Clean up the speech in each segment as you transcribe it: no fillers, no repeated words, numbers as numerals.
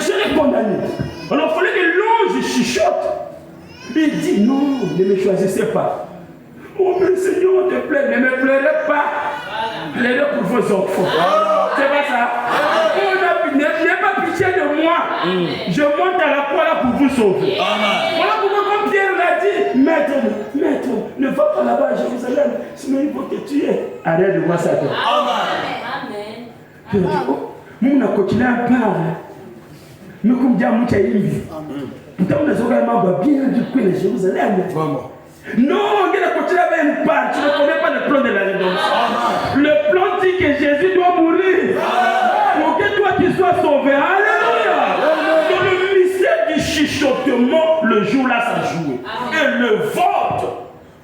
serai condamné. Alors il fallait que l'ange chuchote. Il dit non, ne me choisissez pas. Oh mais Seigneur, te plaît, ne me pleurez pas. Pleurez pour vos enfants. C'est pas ça. N'ayez pas pitié de moi. Je monte à la croix là pour vous sauver. Voilà pourquoi comme Pierre l'a dit, maître, ne va pas là-bas à Jérusalem, sinon il faut que tu es. Arrête de voir ça. Amen. Pierre dit, oh, nous on a continué à parler. Mais comme dit à Moucha Yimbi. Pourtant on a vraiment bien du coup à Jérusalem. Non, il a continué à faire une part. Tu ne connais pas le plan de la rédemption. Le plan dit que Jésus doit mourir. Pour que toi tu sois sauvé. Alléluia. Dans le mystère du chuchotement, le jour là ça joue. Et le vote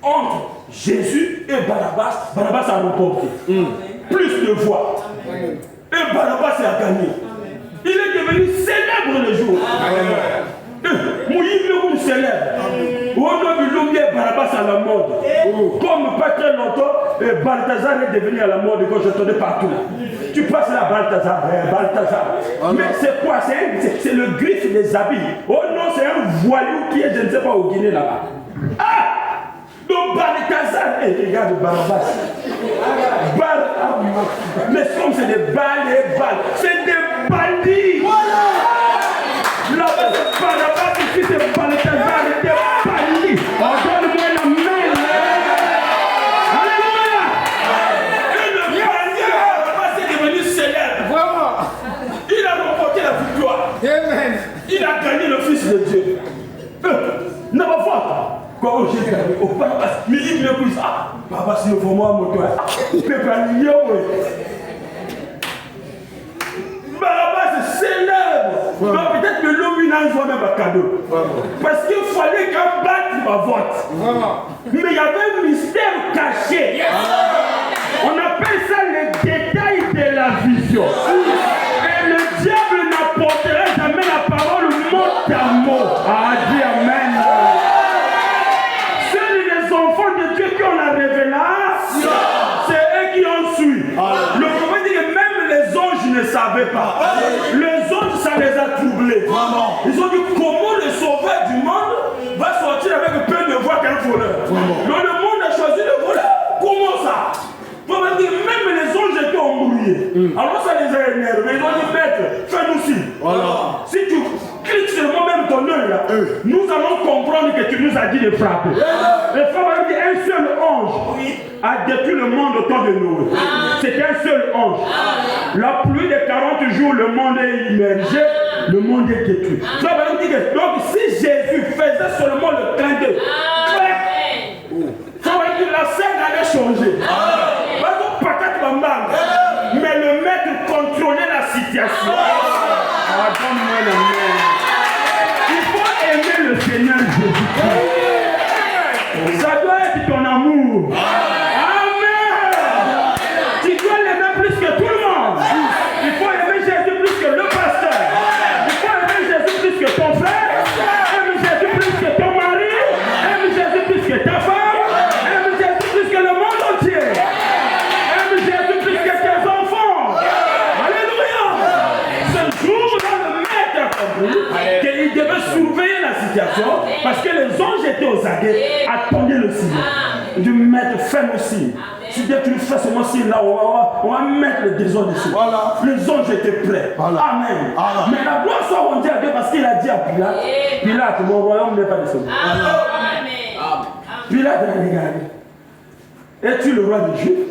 entre Jésus et Barabbas, Barabbas a remporté. Plus de voix. Et Barabbas a gagné. Il est devenu célèbre le jour. Moïse le célèbre. Barabbas à la mode. Comme pas très longtemps, Balthazar est devenu à la mode quand j'entendais partout. Tu passes là, Balthazar. Mais c'est quoi? C'est le griffe des habits. Oh non, c'est un voyou qui est, je ne sais pas, au Guinée là-bas. Ah! Donc Balthazar, regarde Barabbas. Mais comme c'est des balles et balles, c'est des bandits. Là-bas, c'est Barabbas, ici c'est Balthazar et des bandits. Donne-moi la main. Alléluia. Et le bandit Barabbas est devenu célèbre. Il a remporté la victoire. Il a gagné le Fils de Dieu. Non, pas fort. Quand j'ai gagné, au Barabbas, mais il me dit, ah, Barabbas, il faut moi, mon toit. Barabbas est célèbre. Donc peut-être que l'homme il a un joie même un cadeau. Parce qu'il fallait qu'un batte ma vote. Mais il y avait un mystère caché. On appelle ça les détails de la vision. Et le diable n'apportera jamais la parole mot à mot. Ah, dis amen. Seuls les enfants de Dieu qui ont la révélation, c'est eux qui ont su. Le prophète dit que même les anges ne savaient pas. Les anges, ça les a troublés. Ils ont dit comment le sauveur du monde va sortir avec peu de voix qu'un voleur. Donc le monde a choisi le voleur. Comment ça? Même les anges étaient embrouillés. Alors ça les a énervés. Ils ont dit maître, fais-nous ci. Si tu cliques seulement même ton œil là, nous allons comprendre que tu nous as dit de frapper. Et frère dit un seul ange a détruit le monde au temps de Noé. C'était un seul ange. La pluie de 40 jours, le monde est immergé, le monde est détruit. Donc si Jésus faisait seulement le clin d'œil, la scène allait changer. Mais le maître contrôlait la situation. Donne-moi la main. Il faut aimer le Seigneur Jésus-Christ. Ça doit être ton amour. Amen. Tu dois l'aimer plus que tout le monde. Il faut aimer Jésus plus que le pasteur. Il faut aimer Jésus plus que ton frère. Aime Jésus plus que ton mari. Aime Jésus plus que ta femme. Aime Jésus plus que le monde entier. Aime Jésus plus que tes enfants. Alléluia. Ce jour dans le maître a compris qu'il devait surveiller la situation parce que les anges étaient aux aguets, attendaient le signe. Du maître, fais-nous signe. Si Dieu tu nous fais seulement signe là, on va mettre le désordre dessus. Les anges étaient prêts. Amen. Mais la gloire soit rendue à Dieu parce qu'il a dit à Pilate, Pilate, mon royaume n'est pas descendu. Pilate a regardé. Es-tu le roi des Juifs?